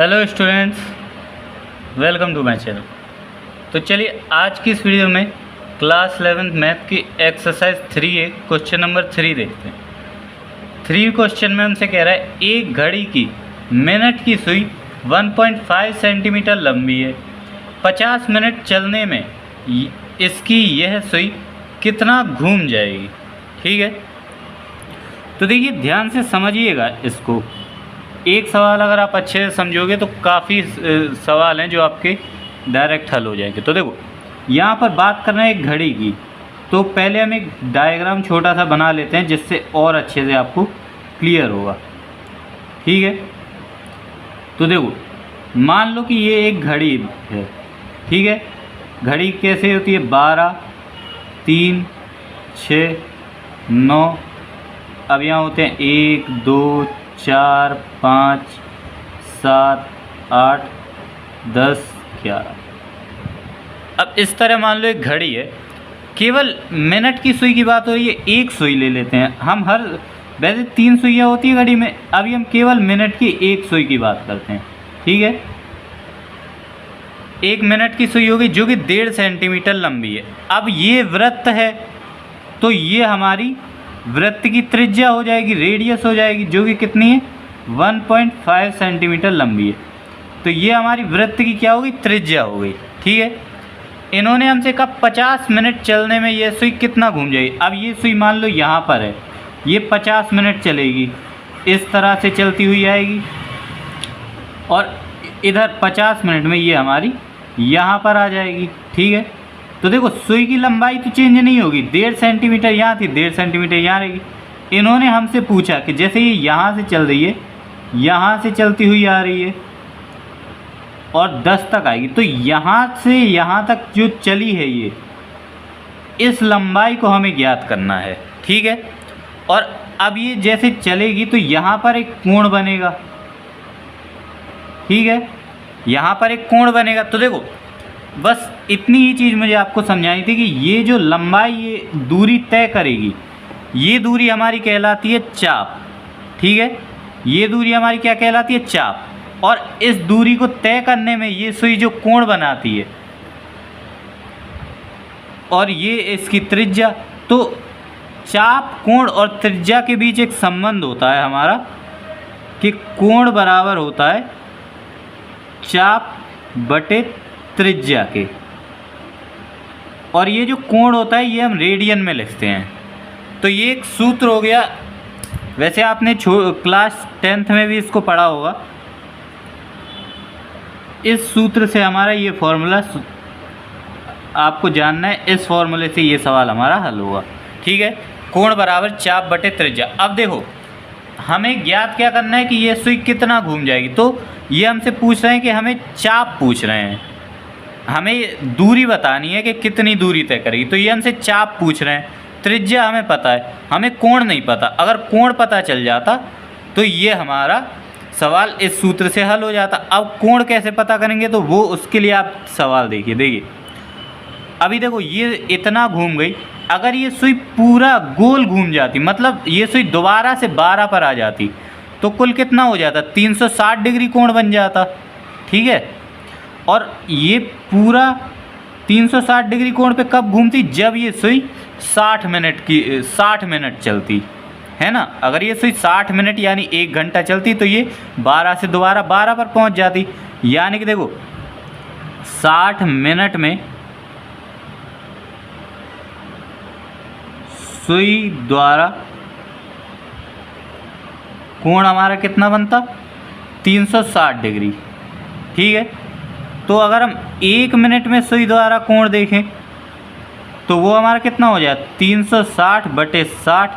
Hello students, welcome to my channel. तो चलिए आज की इस वीडियो में क्लास 11 मैथ की एक्सरसाइज 3A क्वेश्चन नंबर 3 देखते हैं। 3 क्वेश्चन में हमसे कह रहा है एक घड़ी की मिनट की सुई 1.5 सेंटीमीटर लंबी है। 50 मिनट चलने में इसकी यह सुई कितना घूम जाएगी। ठीक है, तो देखिए ध्यान से समझिएगा इसको। एक सवाल अगर आप अच्छे से समझोगे तो काफ़ी सवाल हैं जो आपके डायरेक्ट हल हो जाएंगे। तो देखो यहाँ पर बात करना है एक घड़ी की, तो पहले हम एक डायग्राम छोटा सा बना लेते हैं जिससे और अच्छे से आपको क्लियर होगा। ठीक है, तो देखो मान लो कि ये एक घड़ी है। ठीक है, घड़ी कैसे होती है? 12, 3, 6, 9। अब यहाँ होते हैं 1, 2, 4, 5, 7, 8, 10, 11। अब इस तरह मान लो एक घड़ी है, केवल मिनट की सुई की बात हो रही है। एक सुई ले लेते हैं हम। वैसे 3 सुइयाँ होती है घड़ी में, अभी हम केवल मिनट की एक सुई की बात करते हैं। ठीक है, एक मिनट की सुई होगी जो कि 1.5 सेंटीमीटर लंबी है। अब ये वृत्त है तो ये हमारी वृत्त की त्रिज्या हो जाएगी, रेडियस हो जाएगी, जो कि कितनी है? 1.5 सेंटीमीटर लंबी है। तो ये हमारी वृत्त की क्या होगी? त्रिज्या हो गई। ठीक है, इन्होंने हमसे कहा 50 मिनट चलने में ये सुई कितना घूम जाएगी। अब ये सुई मान लो यहाँ पर है, ये 50 मिनट चलेगी, इस तरह से चलती हुई आएगी और इधर 50 मिनट में ये हमारी यहाँ पर आ जाएगी। ठीक है, तो देखो सुई की लंबाई तो चेंज नहीं होगी। 1.5 सेंटीमीटर यहाँ थी, 1.5 सेंटीमीटर यहाँ रहेगी। इन्होंने हमसे पूछा कि जैसे ये यहाँ से चल रही है, यहाँ से चलती हुई आ रही है और 10 तक आएगी, तो यहाँ से यहाँ तक जो चली है ये, इस लंबाई को हमें ज्ञात करना है। ठीक है, और अब ये जैसे चलेगी तो यहाँ पर एक कोण बनेगा। ठीक है, यहाँ पर एक कोण बनेगा। तो देखो बस इतनी ही चीज़ मुझे आपको समझानी थी कि ये जो लंबाई ये दूरी तय करेगी, ये दूरी हमारी कहलाती है चाप। ठीक है, ये दूरी हमारी क्या कहलाती है? चाप। और इस दूरी को तय करने में ये सुई जो कोण बनाती है और ये इसकी त्रिज्या, तो चाप, कोण और त्रिज्या के बीच एक संबंध होता है हमारा कि कोण बराबर होता है चाप बटे त्रिज्या के। और ये जो कोण होता है ये हम रेडियन में लिखते हैं। तो ये एक सूत्र हो गया। वैसे आपने क्लास 10th में भी इसको पढ़ा होगा। इस सूत्र से हमारा ये फॉर्मूला आपको जानना है, इस फॉर्मूले से ये सवाल हमारा हल होगा। ठीक है, कोण बराबर चाप बटे त्रिज्या। अब देखो हमें ज्ञात क्या करना है कि ये सुई कितना घूम जाएगी। तो ये हमसे पूछ रहे हैं कि हमें चाप पूछ रहे हैं, हमें दूरी बतानी है कि कितनी दूरी तय करेगी। तो ये हमसे चाप पूछ रहे हैं, त्रिज्या हमें पता है, हमें कोण नहीं पता। अगर कोण पता चल जाता तो ये हमारा सवाल इस सूत्र से हल हो जाता। अब कोण कैसे पता करेंगे तो वो उसके लिए आप सवाल देखिए अभी देखो ये इतना घूम गई। अगर ये सुई पूरा गोल घूम जाती, मतलब ये सुई दोबारा से 12 पर आ जाती, तो कुल कितना हो जाता? 360 डिग्री कोण बन जाता। ठीक है, और ये पूरा 360 डिग्री कोण पे कब घूमती? जब ये सुई 60 मिनट चलती है ना। अगर ये सुई 60 मिनट यानी 1 घंटा चलती तो ये 12 से दोबारा 12 पर पहुंच जाती। यानी कि देखो 60 मिनट में सुई द्वारा कोण हमारा कितना बनता? 360 डिग्री। ठीक है, तो अगर हम 1 मिनट में सुई द्वारा कोण देखें तो वो हमारा कितना हो जाए? 360 बटे 60।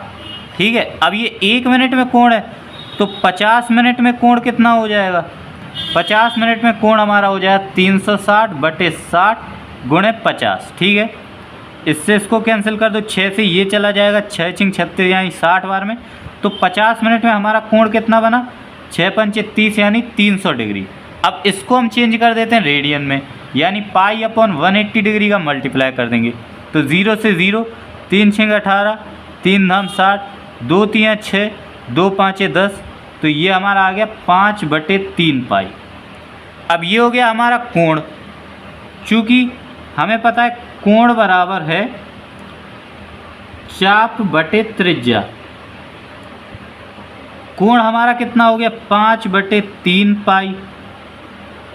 ठीक है, अब ये 1 मिनट में कोण है तो 50 मिनट में कोण कितना हो जाएगा? 50 मिनट में कोण हमारा हो जाएगा 360 बटे 60 गुणे 50। ठीक है, इससे इसको कैंसिल कर दो, 6 से ये चला जाएगा, 6 × 36 यानी 60 बार में। तो 50 मिनट में हमारा कोण कितना बना? 6 × 5 = 30 यानी 300 डिग्री। अब इसको हम चेंज कर देते हैं रेडियन में, यानी पाई/180 डिग्री का मल्टीप्लाई कर देंगे। तो 0 से 0, 3 × 6 = 18, 3 × 60, 2 × 3 = 6, 2 × 5 = 10। तो ये हमारा आ गया 5/3 पाई। अब ये हो गया हमारा कोण, चूँकि हमें पता है कोण बराबर है चाप बटे त्रिज्या। कोण हमारा कितना हो गया 5/3 पाई।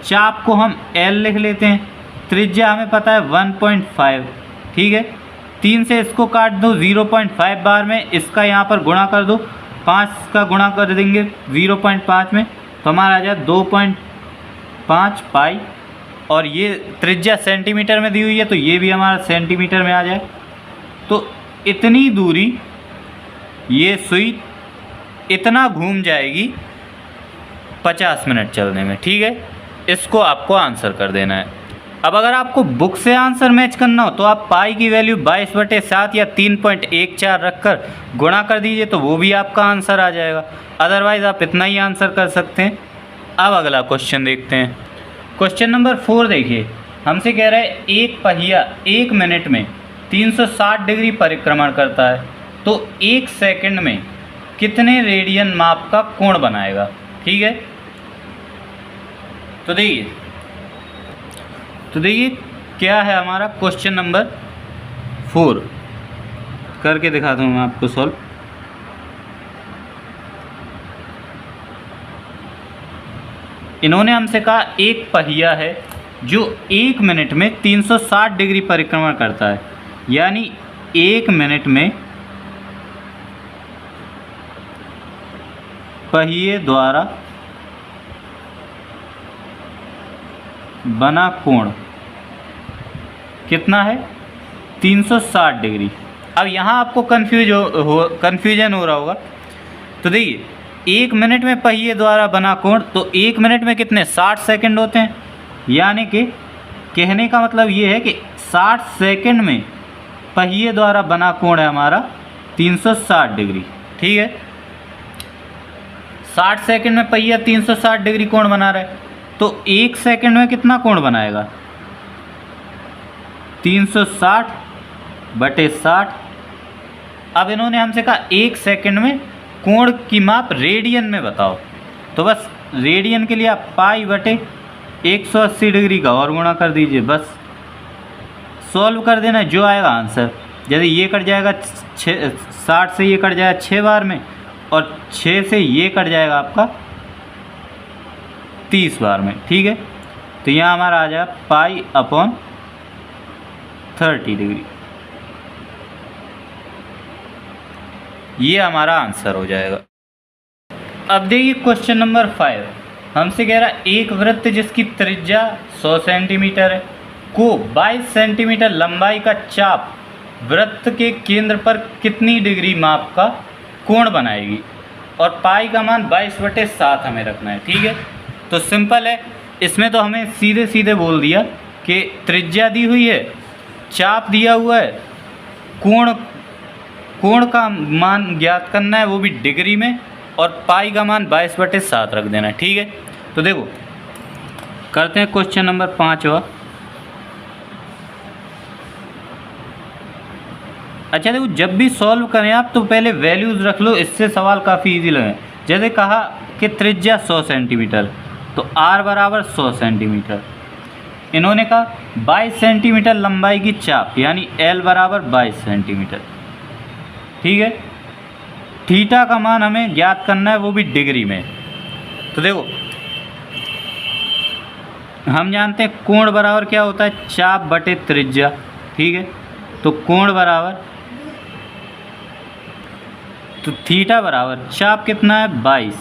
चाप को हम L लिख लेते हैं, त्रिज्या हमें पता है 1.5, ठीक है। 3 से इसको काट दो 0.5 बार में, इसका यहाँ पर गुणा कर दो, 5 का गुणा कर देंगे 0.5 में तो हमारा आ जाए 2.5 पाई। और ये त्रिज्या सेंटीमीटर में दी हुई है तो ये भी हमारा सेंटीमीटर में आ जाए। तो इतनी दूरी ये सुई इतना घूम जाएगी 50 मिनट चलने में, ठीक है। इसको आपको आंसर कर देना है। अब अगर आपको बुक से आंसर मैच करना हो तो आप पाई की वैल्यू 22/7 या 3.14 रखकर गुणा कर दीजिए तो वो भी आपका आंसर आ जाएगा। अदरवाइज़ आप इतना ही आंसर कर सकते हैं। अब अगला क्वेश्चन देखते हैं। क्वेश्चन नंबर 4 देखिए, हमसे कह रहा है एक पहिया 1 मिनट में 360 डिग्री परिक्रमण करता है, तो 1 सेकंड में कितने रेडियन माप का कोण बनाएगा, ठीक है। तो देखिए क्या है हमारा क्वेश्चन नंबर 4, करके दिखाता हूँ मैं आपको सॉल्व। इन्होंने हमसे कहा एक पहिया है जो 1 मिनट में 360 डिग्री परिक्रमण करता है, यानी 1 मिनट में पहिए द्वारा बना कोण कितना है 360 डिग्री। अब यहाँ आपको कन्फ्यूजन हो रहा होगा। तो देखिए 1 मिनट में पहिए द्वारा बना कोण, तो 1 मिनट में कितने 60 सेकंड होते हैं, यानी कि कहने का मतलब ये है कि 60 सेकंड में पहिए द्वारा बना कोण है हमारा 360 डिग्री, ठीक है। 60 सेकंड में पहिया 360 डिग्री कोण बना रहा है, तो 1 सेकंड में कितना कोण बनाएगा 360/60। अब इन्होंने हमसे कहा 1 सेकंड में कोण की माप रेडियन में बताओ, तो बस रेडियन के लिए आप पाई/180 डिग्री का और गुणा कर दीजिए, बस सॉल्व कर देना, जो आएगा आंसर। यदि ये कट जाएगा 60 से ये कट जाएगा 6 बार में, और 6 से ये कट जाएगा आपका 30 बार में, ठीक है। तो यहाँ हमारा आ जाएगा पाई/30 डिग्री, ये हमारा आंसर हो जाएगा। अब देखिए क्वेश्चन नंबर 5, हमसे कह रहा है एक वृत्त जिसकी त्रिज्या 100 सेंटीमीटर है को 22 सेंटीमीटर लंबाई का चाप वृत्त के केंद्र पर कितनी डिग्री माप का कोण बनाएगी, और पाई का मान 22/7 हमें रखना है, ठीक है। तो सिंपल है, इसमें तो हमें सीधे सीधे बोल दिया कि त्रिज्या दी हुई है, चाप दिया हुआ है, कोण का मान ज्ञात करना है वो भी डिग्री में, और पाई का मान 22/7 रख देना है, ठीक है। तो देखो करते हैं क्वेश्चन नंबर 5वां। अच्छा देखो, जब भी सॉल्व करें आप तो पहले वैल्यूज़ रख लो, इससे सवाल काफ़ी इजी लगे। जैसे कहा कि त्रिज्या 100 सेंटीमीटर, तो r बराबर 100 सेंटीमीटर। इन्होंने कहा 22 सेंटीमीटर लंबाई की चाप, यानी l बराबर 22 सेंटीमीटर, ठीक है। थीटा का मान हमें ज्ञात करना है वो भी डिग्री में। तो देखो हम जानते हैं कोण बराबर क्या होता है, चाप बटे त्रिज्या, ठीक है। तो कोण बराबर, तो थीटा बराबर चाप कितना है 22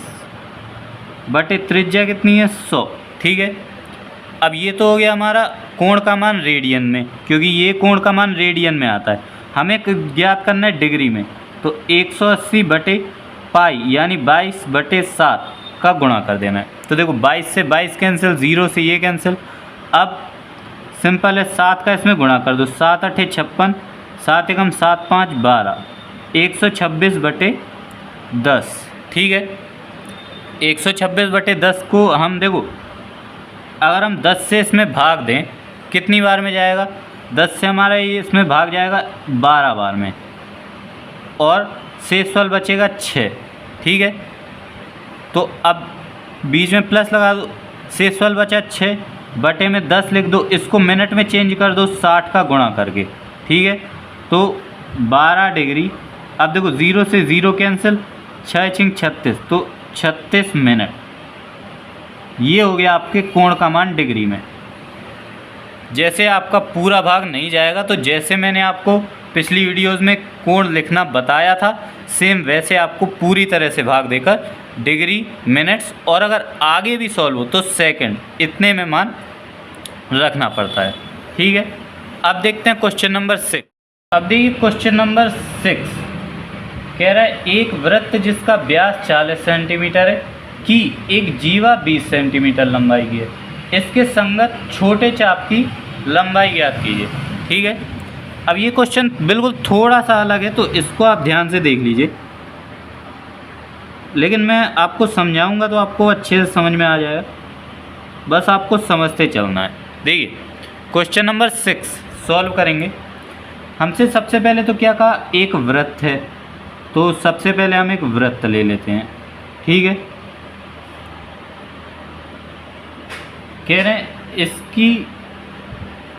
बटे त्रिज्या कितनी है 100, ठीक है। अब ये तो हो गया हमारा कोण का मान रेडियन में, क्योंकि ये कोण का मान रेडियन में आता है, हमें ज्ञात करना है डिग्री में। तो 180 बटे पाई यानी 22/7 का गुणा कर देना है। तो देखो 22 से 22 कैंसिल, 0 से ये कैंसिल। अब सिंपल है, 7 का इसमें गुणा कर दो, 7 8 56, 7 एकम 7 5 12, 126/10, ठीक है। 126/10 को हम देखो अगर हम 10 से इसमें भाग दें कितनी बार में जाएगा, 10 से हमारा ये इसमें भाग जाएगा 12 बार में, और शेषफल बचेगा 6, ठीक है। तो अब बीच में प्लस लगा दो, शेषफल बचा 6 बटे में 10 लिख दो, इसको मिनट में चेंज कर दो 60 का गुणा करके, ठीक है। तो 12 डिग्री, अब देखो 0 से 0 कैंसिल, 6 छिंग 36, तो 36 मिनट। ये हो गया आपके कोण का मान डिग्री में। जैसे आपका पूरा भाग नहीं जाएगा, तो जैसे मैंने आपको पिछली वीडियोस में कोण लिखना बताया था, सेम वैसे आपको पूरी तरह से भाग देकर डिग्री, मिनट्स और अगर आगे भी सॉल्व हो तो सेकंड, इतने में मान रखना पड़ता है, ठीक है। अब देखते हैं क्वेश्चन नंबर 6। अब देखिए क्वेश्चन नंबर 6 कह रहा है एक वृत्त जिसका व्यास 40 सेंटीमीटर है की एक जीवा 20 सेंटीमीटर लंबाई की है, इसके संगत छोटे चाप की लंबाई ज्ञात कीजिए, ठीक है। अब ये क्वेश्चन बिल्कुल थोड़ा सा अलग है, तो इसको आप ध्यान से देख लीजिए, लेकिन मैं आपको समझाऊंगा तो आपको अच्छे से समझ में आ जाएगा, बस आपको समझते चलना है। देखिए क्वेश्चन नंबर 6 सॉल्व करेंगे। हमसे सबसे पहले तो क्या कहा, एक वृत्त है, तो सबसे पहले हम एक वृत्त ले लेते हैं, ठीक है। कह रहे हैं इसकी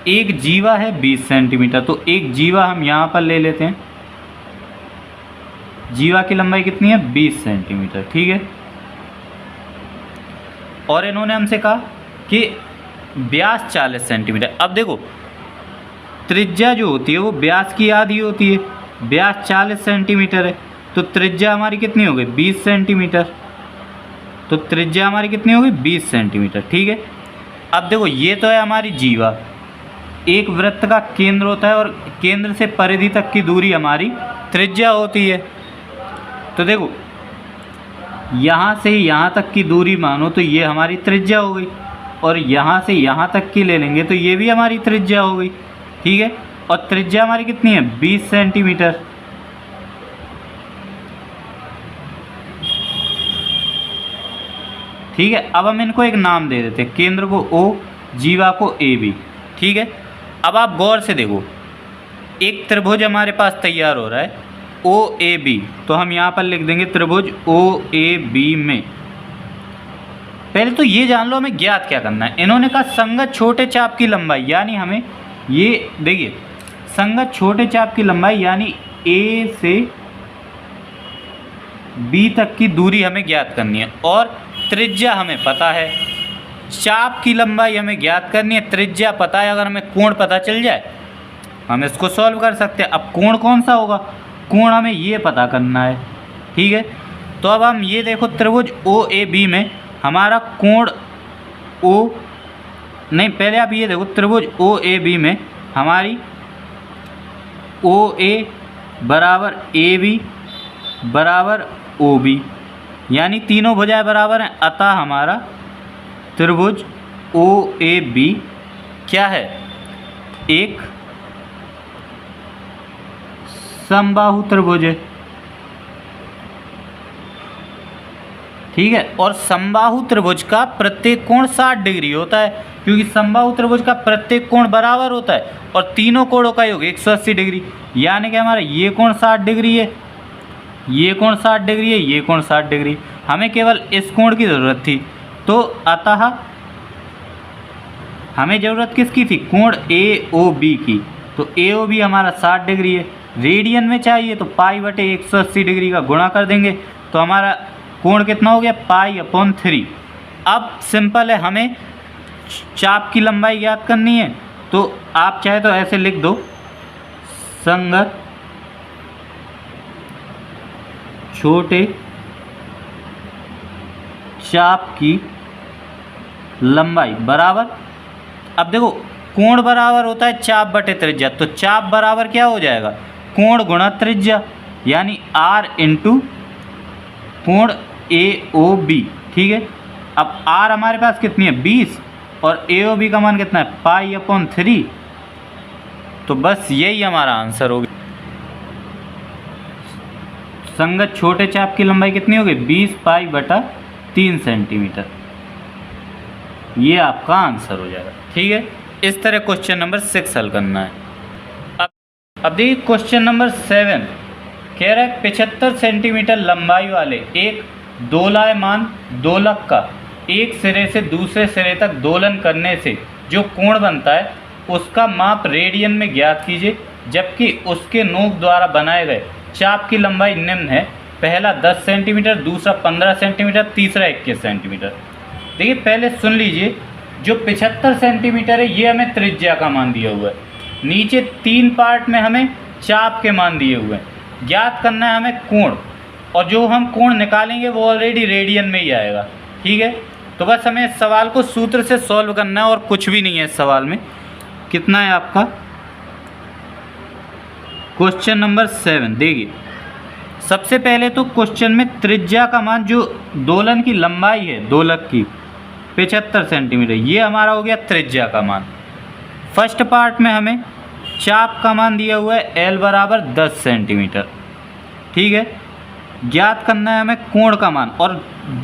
एक जीवा है 20 सेंटीमीटर, तो एक जीवा हम यहाँ पर ले लेते हैं, जीवा की लंबाई कितनी है 20 सेंटीमीटर, ठीक है। और इन्होंने हमसे कहा कि व्यास 40 सेंटीमीटर। अब देखो त्रिज्या जो होती है वो व्यास की आधी होती है, व्यास 40 सेंटीमीटर है, तो त्रिज्या हमारी कितनी हो गई 20 सेंटीमीटर, तो त्रिज्या हमारी कितनी होगी 20 सेंटीमीटर, ठीक है। अब देखो ये तो है हमारी जीवा, एक वृत्त का केंद्र होता है और केंद्र से परिधि तक की दूरी हमारी त्रिज्या होती है। तो देखो यहाँ से यहाँ तक की दूरी मानो तो ये हमारी त्रिज्या हो गई, और यहाँ से यहाँ तक की ले लेंगे तो ये भी हमारी त्रिज्या हो गई, ठीक है। और त्रिज्या हमारी कितनी है 20 सेंटीमीटर, ठीक है। अब हम इनको एक नाम दे देते हैं, केंद्र को O, जीवा को AB, ठीक है। अब आप गौर से देखो, एक त्रिभुज हमारे पास तैयार हो रहा है OAB, तो हम यहाँ पर लिख देंगे त्रिभुज OAB में। पहले तो ये जान लो हमें ज्ञात क्या करना है। इन्होंने कहा संगत छोटे चाप की लंबाई, यानी हमें ये देखिए संगत छोटे चाप की लंबाई यानी A से B तक की दूरी हमें ज्ञात करनी है, और त्रिज्या हमें पता है, चाप की लंबाई हमें ज्ञात करनी है, त्रिज्या पता है। अगर हमें कोण पता चल जाए हम इसको सॉल्व कर सकते हैं। अब कोण कौन सा होगा, कोण हमें ये पता करना है, ठीक है। तो अब हम ये देखो त्रिभुज OAB में हमारा कोण पहले आप ये देखो त्रिभुज OAB में हमारी OA बराबर AB बराबर OB, यानी तीनों भुजाएं बराबर हैं, अतः हमारा त्रिभुज OAB क्या है, एक समबाहु त्रिभुज है, ठीक है। और समबाहु त्रिभुज का प्रत्येक कोण 60 डिग्री होता है, क्योंकि समबाहु त्रिभुज का प्रत्येक कोण बराबर होता है, और तीनों कोणों का योग 180 डिग्री, यानी कि हमारा ये कोण 60 डिग्री है, ये कोण 60 डिग्री है, ये कोण 60 डिग्री। हमें केवल इस कोण की ज़रूरत थी, तो अतः हमें ज़रूरत किसकी थी, कोण AOB की, तो AOB हमारा 60 डिग्री है। रेडियन में चाहिए तो पाई बटे 180 डिग्री का गुणा कर देंगे, तो हमारा कोण कितना हो गया पाई/3। अब सिंपल है, हमें चाप की लंबाई ज्ञात करनी है, तो आप चाहे तो ऐसे लिख दो, संगत छोटे चाप की लंबाई बराबर, अब देखो कोण बराबर होता है चाप बटे त्रिज्या, तो चाप बराबर क्या हो जाएगा, कोण गुणा त्रिज्या, यानी R इंटू कोण AOB, ठीक है। अब R हमारे पास कितनी है 20, और AOB का मान कितना है पाई/3, तो बस यही हमारा आंसर होगा। संगत छोटे चाप की लंबाई कितनी होगी 20 पाई/3 सेंटीमीटर, ये आपका आंसर हो जाएगा, ठीक है। इस तरह क्वेश्चन नंबर 6 हल करना है। अब देखिए क्वेश्चन नंबर 7 कह रहा है 75 सेंटीमीटर लंबाई वाले एक दोलायमान दोलक का एक सिरे से दूसरे सिरे तक दोलन करने से जो कोण बनता है उसका माप रेडियन में ज्ञात कीजिए, जबकि उसके नोक द्वारा बनाए गए चाप की लंबाई निम्न है। पहला 10 सेंटीमीटर, दूसरा 15 सेंटीमीटर, तीसरा 21 सेंटीमीटर। देखिए पहले सुन लीजिए, जो 75 सेंटीमीटर है ये हमें त्रिज्या का मान दिया हुआ है, नीचे 3 पार्ट में हमें चाप के मान दिए हुए हैं। ज्ञात करना है हमें कोण, और जो हम कोण निकालेंगे वो ऑलरेडी रेडियन में ही आएगा। ठीक है, तो बस हमें इस सवाल को सूत्र से सॉल्व करना है और कुछ भी नहीं है इस सवाल में। कितना है आपका क्वेश्चन नंबर 7। देखिए सबसे पहले तो क्वेश्चन में त्रिज्या का मान, जो दोलन की लंबाई है दोलक की 75 सेंटीमीटर, ये हमारा हो गया त्रिज्या का मान। फर्स्ट पार्ट में हमें चाप का मान दिया हुआ है L बराबर 10 सेंटीमीटर। ठीक है, ज्ञात करना है हमें कोण का मान। और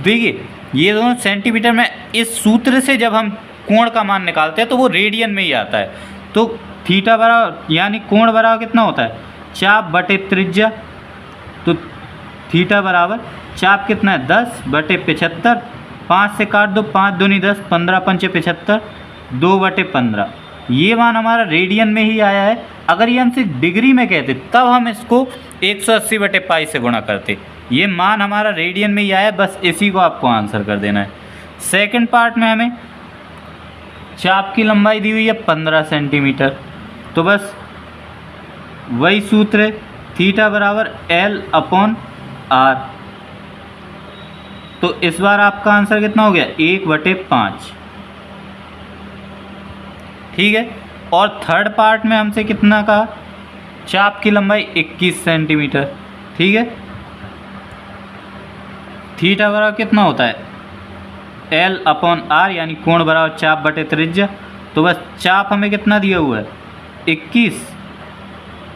देखिए ये दोनों सेंटीमीटर में, इस सूत्र से जब हम कोण का मान निकालते हैं तो वो रेडियन में ही आता है। तो थीटा बराबर यानी कोण बराबर कितना होता है, चाप बटे त्रिज्या। तो थीटा बराबर चाप कितना है 10 बटे 75, 5 से काट दो, 5 दूनी 10, 15 पंचे 75, 2 बटे 15। ये मान हमारा रेडियन में ही आया है। अगर ये हमसे डिग्री में कहते तब हम इसको 180 बटे पाई से गुणा करते। ये मान हमारा रेडियन में ही आया है, बस इसी को आपको आंसर कर देना है। सेकंड पार्ट में हमें चाप की लंबाई दी हुई है 15 सेंटीमीटर, तो बस वही सूत्र है, थीटा बराबर L/R। तो इस बार आपका आंसर कितना हो गया 1/5। ठीक है, और थर्ड पार्ट में हमसे कितना कहा, चाप की लंबाई 21 सेंटीमीटर। ठीक है, थीटा बराबर कितना होता है L/R, यानी कोण बराबर चाप बटे त्रिज्या। तो बस चाप हमें कितना दिया हुआ है 21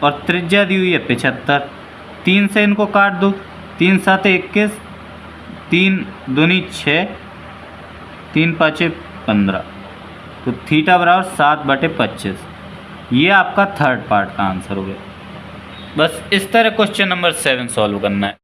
और त्रिज्या दी हुई है 75। 3 से इनको काट दो, 3 7 21, 3 दूनी 6, 3 5 15। तो थीटा बराबर 7/25। ये आपका थर्ड पार्ट का आंसर हो गया। बस इस तरह क्वेश्चन नंबर 7 सॉल्व करना है।